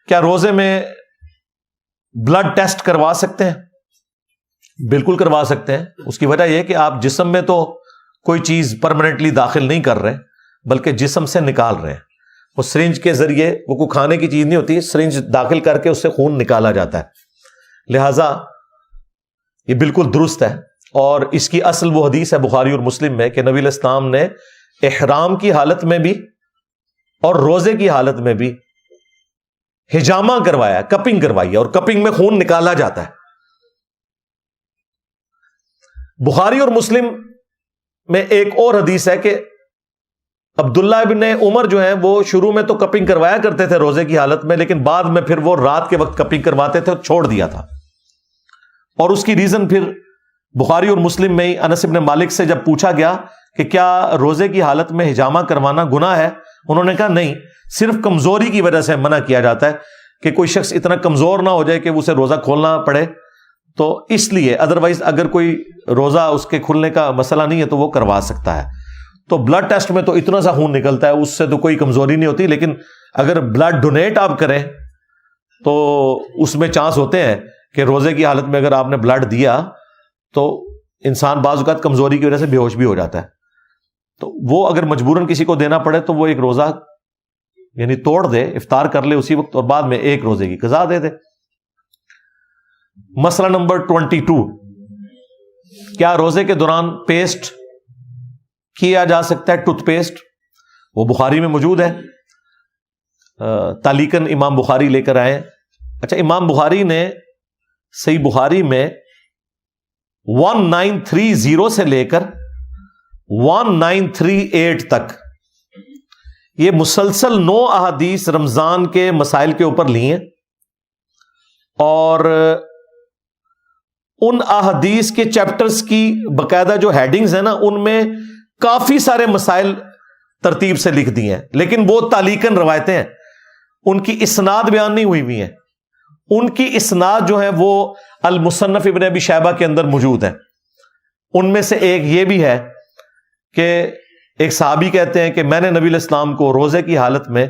کیا روزے میں بلڈ ٹیسٹ کروا سکتے ہیں؟ بالکل کروا سکتے ہیں. اس کی وجہ یہ کہ آپ جسم میں تو کوئی چیز پرماننٹلی داخل نہیں کر رہے بلکہ جسم سے نکال رہے ہیں. وہ سرنج کے ذریعے، وہ کوئی کھانے کی چیز نہیں ہوتی، سرنج داخل کر کے اس سے خون نکالا جاتا ہے. لہذا یہ بالکل درست ہے. اور اس کی اصل وہ حدیث ہے بخاری اور مسلم میں کہ نبی علیہ السلام نے احرام کی حالت میں بھی اور روزے کی حالت میں بھی حجامہ کروایا، کپنگ کروائی ہے، اور کپنگ میں خون نکالا جاتا ہے. بخاری اور مسلم میں ایک اور حدیث ہے کہ عبداللہ ابن عمر جو ہیں وہ شروع میں تو کپنگ کروایا کرتے تھے روزے کی حالت میں، لیکن بعد میں پھر وہ رات کے وقت کپنگ کرواتے تھے اور چھوڑ دیا تھا. اور اس کی ریزن پھر بخاری اور مسلم میں ہی انس ابن مالک سے جب پوچھا گیا کہ کیا روزے کی حالت میں حجامہ کروانا گناہ ہے، انہوں نے کہا نہیں، صرف کمزوری کی وجہ سے منع کیا جاتا ہے کہ کوئی شخص اتنا کمزور نہ ہو جائے کہ اسے روزہ کھولنا پڑے، تو اس لیے، ادروائز اگر کوئی روزہ اس کے کھلنے کا مسئلہ نہیں ہے تو وہ کروا سکتا ہے. تو بلڈ ٹیسٹ میں تو اتنا سا خون نکلتا ہے، اس سے تو کوئی کمزوری نہیں ہوتی، لیکن اگر بلڈ ڈونیٹ آپ کریں تو اس میں چانس ہوتے ہیں کہ روزے کی حالت میں اگر آپ نے بلڈ دیا تو انسان بعض اوقات کمزوری کی وجہ سے بے ہوش بھی ہو جاتا ہے. تو وہ اگر مجبوراً کسی کو دینا پڑے تو وہ ایک روزہ یعنی توڑ دے، افطار کر لے اسی وقت اور بعد میں ایک روزے کی قضا دے دے. مسئلہ نمبر 22، کیا روزے کے دوران پیسٹ کیا جا سکتا ہے؟ ٹوتھ پیسٹ وہ بخاری میں موجود ہے، تعلیقاً امام بخاری لے کر آئے. اچھا، امام بخاری نے صحیح بخاری میں 1930 سے لے کر 1938 تک یہ مسلسل 9 احادیث رمضان کے مسائل کے اوپر لی ہیں، اور ان احادیث کے چیپٹرز کی باقاعدہ جو ہیڈنگز ہیں نا، ان میں کافی سارے مسائل ترتیب سے لکھ دی ہیں، لیکن وہ تعلیقاً روایتیں ہیں، ان کی اسناد بیان نہیں ہوئی ہیں. ان کی اسناد جو ہے وہ المصنف ابن ابی شیبہ کے اندر موجود ہے. ان میں سے ایک یہ بھی ہے کہ ایک صحابی کہتے ہیں کہ میں نے نبی علیہ السلام کو روزے کی حالت میں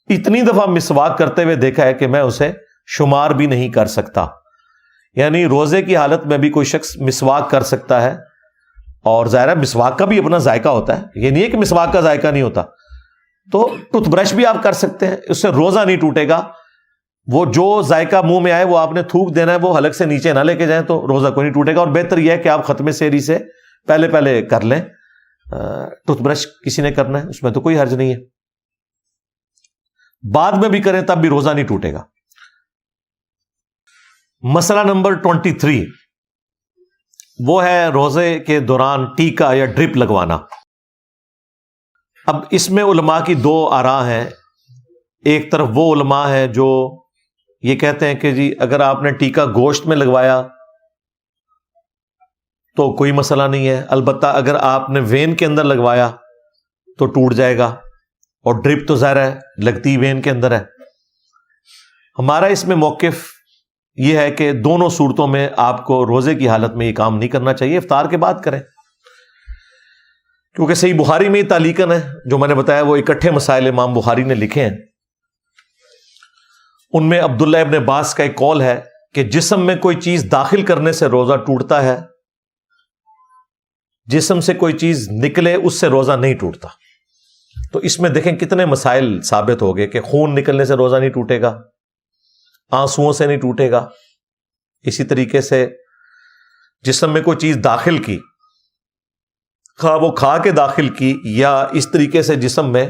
اتنی دفعہ مسواک کرتے ہوئے دیکھا ہے کہ میں اسے شمار بھی نہیں کر سکتا. یعنی روزے کی حالت میں بھی کوئی شخص مسواک کر سکتا ہے، اور ظاہر ہے مسواک کا بھی اپنا ذائقہ ہوتا ہے، یہ نہیں ہے کہ مسواک کا ذائقہ نہیں ہوتا. تو ٹوتھ برش بھی آپ کر سکتے ہیں، اس سے روزہ نہیں ٹوٹے گا. وہ جو ذائقہ منہ میں آئے وہ آپ نے تھوک دینا ہے، وہ حلق سے نیچے نہ لے کے جائیں تو روزہ کوئی نہیں ٹوٹے گا. اور بہتر یہ ہے کہ آپ ختم سحری سے پہلے کر لیں. ٹوتھ برش کسی نے کرنا ہے اس میں تو کوئی حرج نہیں ہے، بعد میں بھی کریں تب بھی روزہ نہیں ٹوٹے گا. مسئلہ نمبر 23، وہ ہے روزے کے دوران ٹیکا یا ڈرپ لگوانا. اب اس میں علماء کی 2 آراء ہیں. ایک طرف وہ علماء ہیں جو یہ کہتے ہیں کہ جی اگر آپ نے ٹیکا گوشت میں لگوایا تو کوئی مسئلہ نہیں ہے، البتہ اگر آپ نے وین کے اندر لگوایا تو ٹوٹ جائے گا، اور ڈرپ تو ظاہر ہے لگتی وین کے اندر ہے. ہمارا اس میں موقف یہ ہے کہ دونوں صورتوں میں آپ کو روزے کی حالت میں یہ کام نہیں کرنا چاہیے، افطار کے بعد کریں، کیونکہ صحیح بخاری میں یہ تعلیقاً ہے جو میں نے بتایا، وہ اکٹھے مسائل امام بخاری نے لکھے ہیں. ان میں عبداللہ ابن عباس کا ایک قول ہے کہ جسم میں کوئی چیز داخل کرنے سے روزہ ٹوٹتا ہے، جسم سے کوئی چیز نکلے اس سے روزہ نہیں ٹوٹتا. تو اس میں دیکھیں کتنے مسائل ثابت ہو گئے کہ خون نکلنے سے روزہ نہیں ٹوٹے گا، آنسوؤں سے نہیں ٹوٹے گا. اسی طریقے سے جسم میں کوئی چیز داخل کی، خواہ وہ کھا کے داخل کی یا اس طریقے سے جسم میں.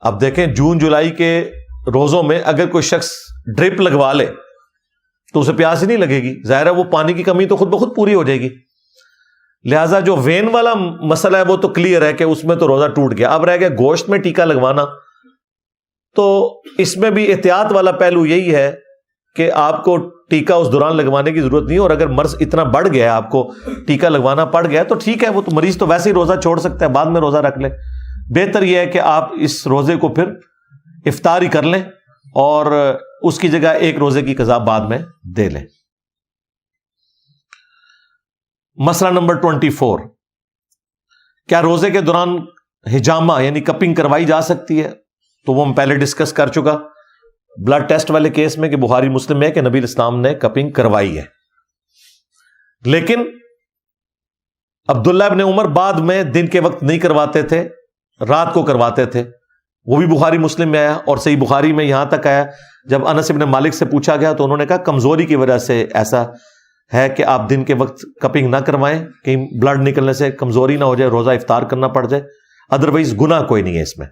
اب دیکھیں جون جولائی کے روزوں میں اگر کوئی شخص ڈرپ لگوا لے تو اسے پیاس ہی نہیں لگے گی، ظاہر ہے وہ پانی کی کمی تو خود بخود پوری ہو جائے گی. لہٰذا جو وین والا مسئلہ ہے وہ تو کلیئر ہے کہ اس میں تو روزہ ٹوٹ گیا. اب رہ گیا گوشت میں ٹیکا لگوانا، تو اس میں بھی احتیاط والا پہلو یہی ہے کہ آپ کو ٹیکا اس دوران لگوانے کی ضرورت نہیں، اور اگر مرض اتنا بڑھ گیا آپ کو ٹیکا لگوانا پڑ گیا تو ٹھیک ہے، وہ تو مریض تو ویسے ہی روزہ چھوڑ سکتا ہے، بعد میں روزہ رکھ لے. بہتر یہ ہے کہ آپ اس روزے کو پھر افطار ہی کر لیں اور اس کی جگہ ایک روزے کی قضا بعد میں دے لیں. مسئلہ نمبر 24، کیا روزے کے دوران حجامہ یعنی کپنگ کروائی جا سکتی ہے؟ تو وہ ہم پہلے ڈسکس کر چکا. بلڈ ٹیسٹ والے کیس میں کہ بخاری مسلم میں کہ نبی اسلام نے کپنگ کروائی ہے. لیکن عبداللہ ابن عمر بعد میں دن کے وقت نہیں کرواتے تھے، رات کو کرواتے تھے. وہ بھی بخاری مسلم میں آیا، اور صحیح بخاری میں یہاں تک آیا جب انس ابن مالک سے پوچھا گیا تو انہوں نے کہا کمزوری کی وجہ سے ایسا ہے کہ آپ دن کے وقت کپنگ نہ کروائیں، کہیں بلڈ نکلنے سے کمزوری نہ ہو جائے، روزہ افطار کرنا پڑ جائے، ادروائز گناہ کوئی نہیں ہے اس میں.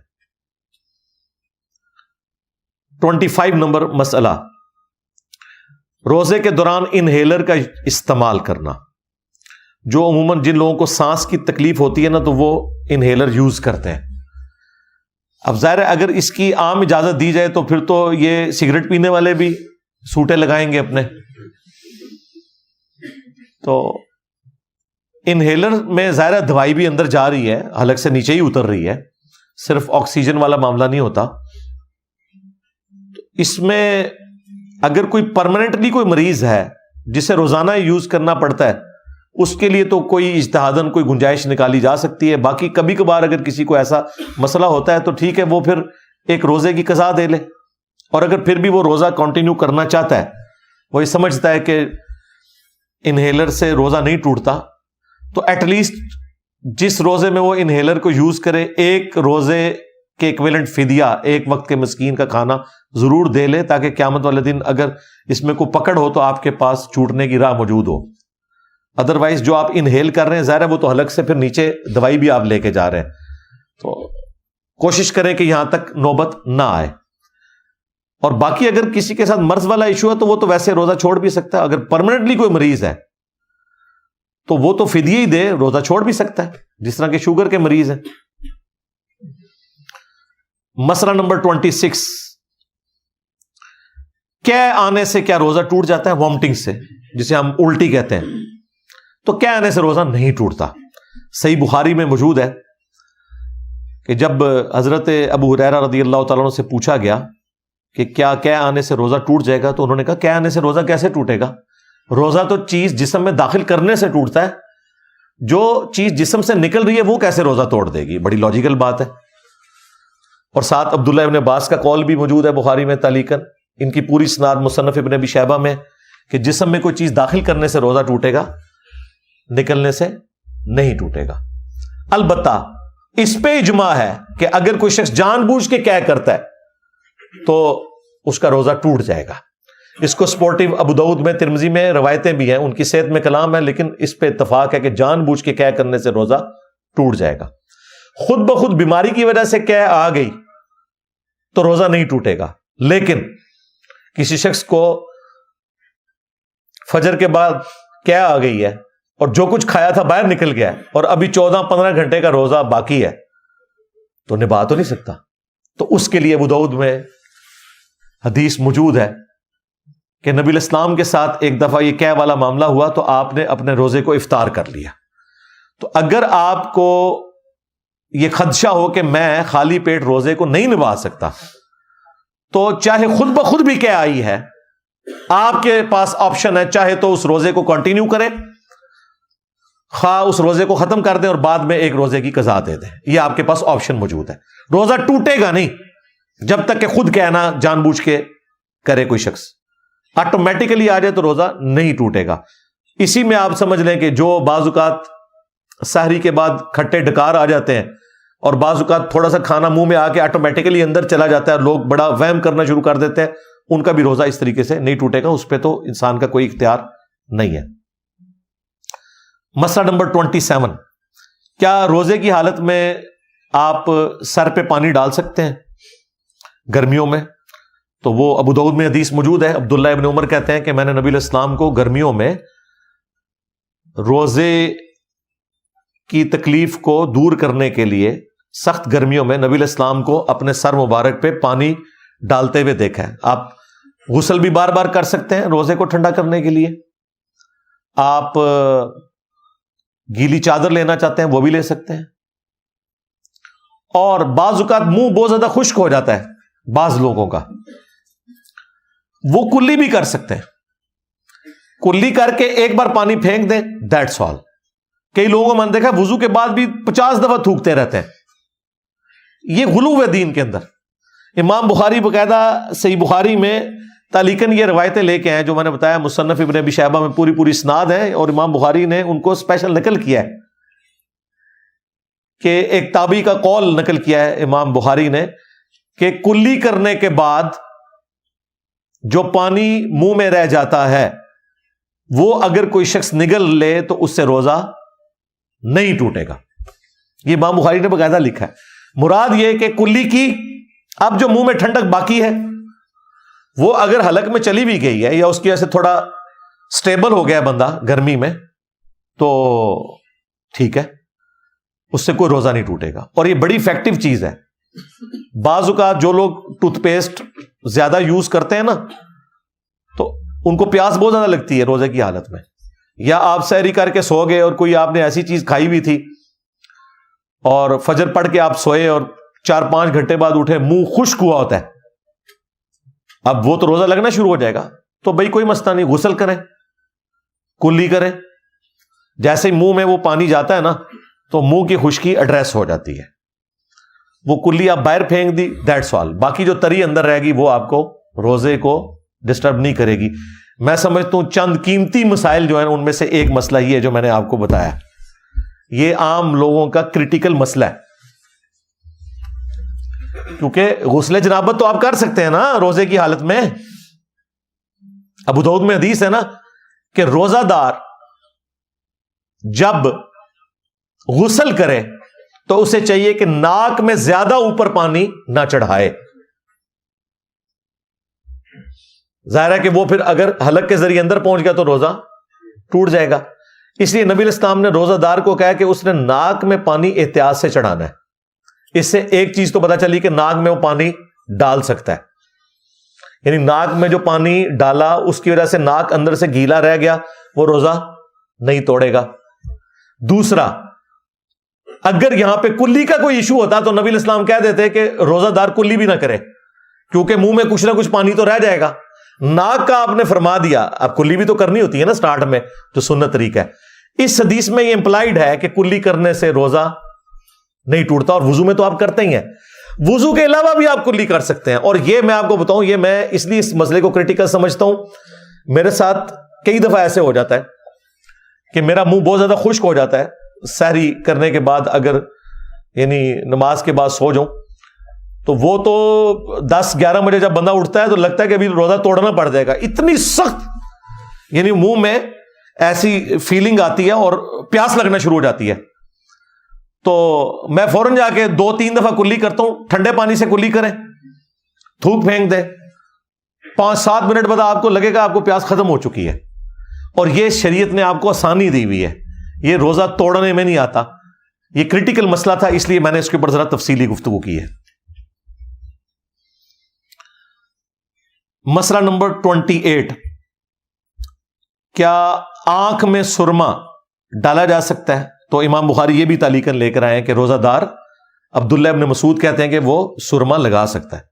25 نمبر مسئلہ، روزے کے دوران انہیلر کا استعمال کرنا. جو عموماً جن لوگوں کو سانس کی تکلیف ہوتی ہے نا تو وہ انہیلر یوز کرتے ہیں. اب ظاہر ہے اگر اس کی عام اجازت دی جائے تو پھر تو یہ سگریٹ پینے والے بھی سوٹے لگائیں گے اپنے. تو انہیلر میں ظاہر دوائی بھی اندر جا رہی ہے، حلق سے نیچے ہی اتر رہی ہے، صرف آکسیجن والا معاملہ نہیں ہوتا. اس میں اگر کوئی پرماننٹلی کوئی مریض ہے جسے روزانہ یوز کرنا پڑتا ہے، اس کے لیے تو کوئی اجتہاداً کوئی گنجائش نکالی جا سکتی ہے. باقی کبھی کبھار اگر کسی کو ایسا مسئلہ ہوتا ہے تو ٹھیک ہے، وہ پھر ایک روزے کی قضا دے لے. اور اگر پھر بھی وہ روزہ کنٹینیو کرنا چاہتا ہے، وہ یہ سمجھتا ہے کہ انہیلر سے روزہ نہیں ٹوٹتا، تو ایٹ لیسٹ جس روزے میں وہ انہیلر کو یوز کرے ایک روزے کے ایکویلنٹ فدیہ، ایک وقت کے مسکین کا کھانا ضرور دے لے، تاکہ قیامت والے دن اگر اس میں کوئی پکڑ ہو تو آپ کے پاس چھوٹنے کی راہ موجود ہو. ادروائز جو آپ انہیل کر رہے ہیں ظاہر ہے وہ تو حلق سے پھر نیچے دوائی بھی آپ لے کے جا رہے ہیں، تو کوشش کریں کہ یہاں تک نوبت نہ آئے. اور باقی اگر کسی کے ساتھ مرض والا ایشو ہے تو وہ تو ویسے روزہ چھوڑ بھی سکتا ہے. اگر پرماننٹلی کوئی مریض ہے تو وہ تو فدیہ ہی دے، روزہ چھوڑ بھی سکتا ہے، جس طرح کے شوگر کے مریض ہیں. مسئلہ نمبر 26، کیا آنے سے کیا روزہ ٹوٹ جاتا ہے؟ وامٹنگ سے، جسے ہم الٹی کہتے ہیں. تو کیا آنے سے روزہ نہیں ٹوٹتا. صحیح بخاری میں موجود ہے کہ جب حضرت ابو ہریرہ رضی اللہ تعالیٰ عنہ سے پوچھا گیا کہ کیا آنے سے روزہ ٹوٹ جائے گا، تو انہوں نے کہا کیا آنے سے روزہ کیسے ٹوٹے گا؟ روزہ تو چیز جسم میں داخل کرنے سے ٹوٹتا ہے، جو چیز جسم سے نکل رہی ہے وہ کیسے روزہ توڑ دے گی؟ بڑی لاجیکل بات ہے. اور ساتھ عبداللہ ابن عباس کا قول بھی موجود ہے بخاری میں تعلیقاً، ان کی پوری اسناد مصنف ابن ابی شیبہ میں، کہ جسم میں کوئی چیز داخل کرنے سے روزہ ٹوٹے گا، نکلنے سے نہیں ٹوٹے گا. البتہ اس پہ اجماع ہے کہ اگر کوئی شخص جان بوجھ کے کیا کرتا ہے تو اس کا روزہ ٹوٹ جائے گا. اس کو سپورٹیو ابو داؤد میں، ترمذی میں روایتیں بھی ہیں، ان کی صحت میں کلام ہے، لیکن اس پہ اتفاق ہے کہ جان بوجھ کے کیا کرنے سے روزہ ٹوٹ جائے گا. خود بخود بیماری کی وجہ سے کیا آ گئی تو روزہ نہیں ٹوٹے گا. لیکن کسی شخص کو فجر کے بعد کیا آ گئی ہے اور جو کچھ کھایا تھا باہر نکل گیا ہے اور ابھی 14-15 گھنٹے کا روزہ باقی ہے، تو نبھا تو نہیں سکتا. تو اس کے لیے ابو داؤد میں حدیث موجود ہے کہ نبی الاسلام کے ساتھ ایک دفعہ یہ کیا والا معاملہ ہوا تو آپ نے اپنے روزے کو افطار کر لیا. تو اگر آپ کو یہ خدشہ ہو کہ میں خالی پیٹ روزے کو نہیں نبھا سکتا، تو چاہے خود بخود بھی کیا آئی ہے، آپ کے پاس آپشن ہے، چاہے تو اس روزے کو کنٹینیو کریں، خواہ اس روزے کو ختم کر دیں اور بعد میں ایک روزے کی قضا دے دیں. یہ آپ کے پاس آپشن موجود ہے. روزہ ٹوٹے گا نہیں جب تک کہ خود کہنا جان بوجھ کے کرے کوئی شخص. آٹومیٹیکلی آ جائے تو روزہ نہیں ٹوٹے گا. اسی میں آپ سمجھ لیں کہ جو بعض اوقات سحری کے بعد کھٹے ڈکار آ جاتے ہیں اور بعض اوقات تھوڑا سا کھانا منہ میں آ کے آٹومیٹیکلی اندر چلا جاتا ہے، لوگ بڑا وہم کرنا شروع کر دیتے ہیں، ان کا بھی روزہ اس طریقے سے نہیں ٹوٹے گا. اس پہ تو انسان کا کوئی اختیار نہیں ہے. مسئلہ نمبر 27، کیا روزے کی حالت میں آپ سر پہ پانی ڈال سکتے ہیں گرمیوں میں؟ تو وہ ابو داؤد میں حدیث موجود ہے. عبداللہ ابن عمر کہتے ہیں کہ میں نے نبی علیہ السلام کو گرمیوں میں روزے کی تکلیف کو دور کرنے کے لیے، سخت گرمیوں میں نبی علیہ السلام کو اپنے سر مبارک پہ پانی ڈالتے ہوئے دیکھا ہے. آپ غسل بھی بار بار کر سکتے ہیں روزے کو ٹھنڈا کرنے کے لیے. آپ گیلی چادر لینا چاہتے ہیں وہ بھی لے سکتے ہیں. اور بعض اوقات منہ بہت زیادہ خشک ہو جاتا ہے بعض لوگوں کا، وہ کلی بھی کر سکتے ہیں. کلی کر کے ایک بار پانی پھینک دیں، دیٹس آل. کئی لوگوں کو میں نے دیکھا وضو کے بعد بھی 50 دفعہ تھوکتے رہتے ہیں. یہ غلو ہے دین کے اندر. امام بخاری باقاعدہ صحیح بخاری میں تعلیقاً یہ روایتیں لے کے ہیں جو میں نے بتایا، مصنف ابن ابی شیبہ میں پوری اسناد ہے، اور امام بخاری نے ان کو اسپیشل نقل کیا ہے کہ ایک تابعی کا قول نقل کیا ہے امام بخاری نے کہ کلی کرنے کے بعد جو پانی منہ میں رہ جاتا ہے وہ اگر کوئی شخص نگل لے تو اس سے روزہ نہیں ٹوٹے گا. یہ امام بخاری نے باقاعدہ لکھا ہے. مراد یہ کہ کلی کی اب جو منہ میں ٹھنڈک باقی ہے وہ اگر حلق میں چلی بھی گئی ہے یا اس کی وجہ سے تھوڑا سٹیبل ہو گیا بندہ گرمی میں تو ٹھیک ہے، اس سے کوئی روزہ نہیں ٹوٹے گا. اور یہ بڑی افیکٹو چیز ہے. بعض اوقات جو لوگ ٹوتھ پیسٹ زیادہ یوز کرتے ہیں نا تو ان کو پیاس بہت زیادہ لگتی ہے روزے کی حالت میں، یا آپ سحری کر کے سو گئے اور کوئی آپ نے ایسی چیز کھائی ہوئی تھی اور فجر پڑھ کے آپ سوئے اور 4-5 گھنٹے بعد اٹھے منہ خشک ہوا ہوتا ہے، اب وہ تو روزہ لگنا شروع ہو جائے گا. تو بھائی کوئی مسئلہ نہیں، غسل کریں، کلی کریں. جیسے ہی منہ میں وہ پانی جاتا ہے نا تو منہ کی خشکی ایڈریس ہو جاتی ہے، وہ کلی آپ باہر پھینک دی، دیٹس آل. باقی جو تری اندر رہے گی وہ آپ کو روزے کو ڈسٹرب نہیں کرے گی. میں سمجھتا ہوں چند قیمتی مسائل جو ہیں ان میں سے ایک مسئلہ یہ ہے جو میں نے آپ کو بتایا، یہ عام لوگوں کا کریٹیکل مسئلہ ہے. کیونکہ غسل جنابت تو آپ کر سکتے ہیں نا روزے کی حالت میں. ابو داؤد میں حدیث ہے نا کہ روزہ دار جب غسل کرے تو اسے چاہیے کہ ناک میں زیادہ اوپر پانی نہ چڑھائے. ظاہر ہے کہ وہ پھر اگر حلق کے ذریعے اندر پہنچ گیا تو روزہ ٹوٹ جائے گا. اس لیے نبی علیہ السلام نے روزہ دار کو کہا کہ اس نے ناک میں پانی احتیاط سے چڑھانا ہے. اس سے ایک چیز تو پتا چلی کہ ناک میں وہ پانی ڈال سکتا ہے، یعنی ناک میں جو پانی ڈالا اس کی وجہ سے ناک اندر سے گیلا رہ گیا، وہ روزہ نہیں توڑے گا. دوسرا، اگر یہاں پہ کلی کا کوئی ایشو ہوتا تو نبی علیہ السلام کہہ دیتے کہ روزہ دار کلی بھی نہ کرے، کیونکہ منہ میں کچھ نہ کچھ پانی تو رہ جائے گا. ناک کا آپ نے فرما دیا، اب کلی بھی تو کرنی ہوتی ہے نا سٹارٹ میں، جو سنت طریقہ ہے. اس حدیث میں یہ امپلائیڈ ہے کہ کلی کرنے سے روزہ نہیں ٹوٹتا، اور وضو میں تو آپ کرتے ہی ہیں، وضو کے علاوہ بھی آپ کلی کر سکتے ہیں. اور یہ میں آپ کو بتاؤں، یہ میں اس لیے اس مسئلے کو کریٹیکل سمجھتا ہوں، میرے ساتھ کئی دفعہ ایسے ہو جاتا ہے کہ میرا منہ بہت زیادہ خشک ہو جاتا ہے سحری کرنے کے بعد، اگر یعنی نماز کے بعد سو جاؤں تو وہ تو 10-11 بجے جب بندہ اٹھتا ہے تو لگتا ہے کہ ابھی روزہ توڑنا پڑ جائے گا. اتنی سخت یعنی منہ میں ایسی فیلنگ آتی ہے اور پیاس لگنا شروع ہو جاتی ہے. تو میں فوراً جا کے 2-3 دفعہ کلی کرتا ہوں. ٹھنڈے پانی سے کلی کریں، تھوک پھینک دیں، 5-7 منٹ بعد آپ کو لگے گا آپ کو پیاس ختم ہو چکی ہے. اور یہ شریعت نے آپ کو آسانی دی ہوئی ہے، یہ روزہ توڑنے میں نہیں آتا. یہ کریٹیکل مسئلہ تھا، اس لیے میں نے اس کے اوپر ذرا تفصیلی گفتگو کی ہے. مسئلہ نمبر 28، کیا آنکھ میں سرما ڈالا جا سکتا ہے؟ تو امام بخاری یہ بھی تعلیقاً لے کر آئے ہیں کہ روزہ دار عبداللہ ابن مسعود کہتے ہیں کہ وہ سرما لگا سکتا ہے.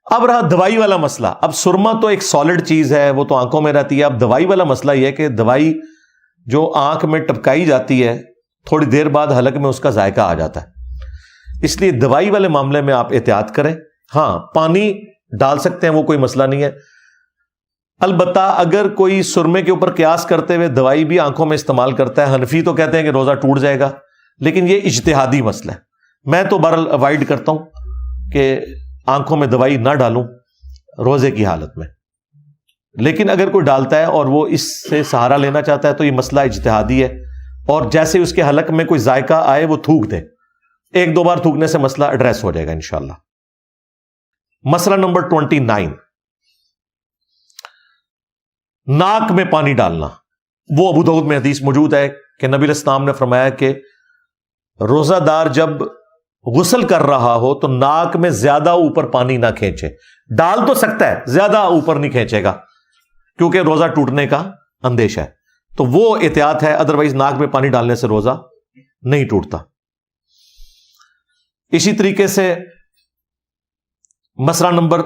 اب رہا دوائی والا مسئلہ. اب سرما تو ایک سالڈ چیز ہے، وہ تو آنکھوں میں رہتی ہے. اب دوائی والا مسئلہ یہ ہے کہ دوائی جو آنکھ میں ٹپکائی جاتی ہے تھوڑی دیر بعد حلق میں اس کا ذائقہ آ جاتا ہے. اس لیے دوائی والے معاملے میں آپ احتیاط کریں. ہاں پانی ڈال سکتے ہیں، وہ کوئی مسئلہ نہیں ہے. البتہ اگر کوئی سرمے کے اوپر قیاس کرتے ہوئے دوائی بھی آنکھوں میں استعمال کرتا ہے، حنفی تو کہتے ہیں کہ روزہ ٹوٹ جائے گا، لیکن یہ اجتہادی مسئلہ ہے. میں تو بہرحال اوائڈ کرتا ہوں کہ آنکھوں میں دوائی نہ ڈالوں روزے کی حالت میں. لیکن اگر کوئی ڈالتا ہے اور وہ اس سے سہارا لینا چاہتا ہے تو یہ مسئلہ اجتہادی ہے، اور جیسے اس کے حلق میں کوئی ذائقہ آئے وہ تھوک دے. 1-2 بار تھوکنے سے مسئلہ ایڈریس ہو جائے گا انشاءاللہ. مسئلہ نمبر 29، ناک میں پانی ڈالنا. وہ ابو داؤد میں حدیث موجود ہے کہ نبی علیہ السلام نے فرمایا کہ روزہ دار جب غسل کر رہا ہو تو ناک میں زیادہ اوپر پانی نہ کھینچے. ڈال تو سکتا ہے، زیادہ اوپر نہیں کھینچے گا کیونکہ روزہ ٹوٹنے کا اندیشہ ہے. تو وہ احتیاط ہے، ادروائز ناک میں پانی ڈالنے سے روزہ نہیں ٹوٹتا. اسی طریقے سے مسئلہ نمبر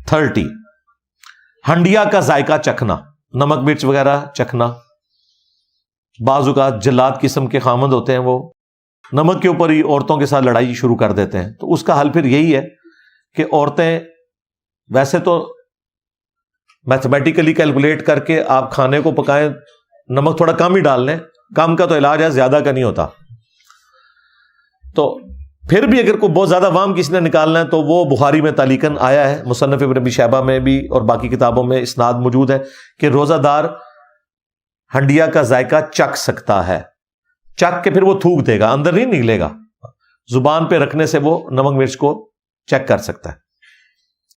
30، ہنڈیا کا ذائقہ چکھنا، نمک مرچ وغیرہ چکھنا. بعض اوقات جلاد قسم کے خامند ہوتے ہیں، وہ نمک کے اوپر ہی عورتوں کے ساتھ لڑائی شروع کر دیتے ہیں. تو اس کا حل پھر یہی ہے کہ عورتیں ویسے تو میتھمیٹیکلی کیلکولیٹ کر کے آپ کھانے کو پکائیں، نمک تھوڑا کم ہی ڈال لیں، کم کا تو علاج ہے، زیادہ کا نہیں ہوتا. تو پھر بھی اگر کوئی بہت زیادہ وام کسی نے نکالنا ہے تو وہ بخاری میں تعلیقاً آیا ہے، مصنف ابن ابی شیبہ میں بھی اور باقی کتابوں میں اسناد موجود ہے کہ روزہ دار ہنڈیا کا ذائقہ چکھ سکتا ہے، چکھ کے پھر وہ تھوک دے گا، اندر نہیں نکلے گا، زبان پہ رکھنے سے وہ نمک مرچ کو چیک کر سکتا ہے.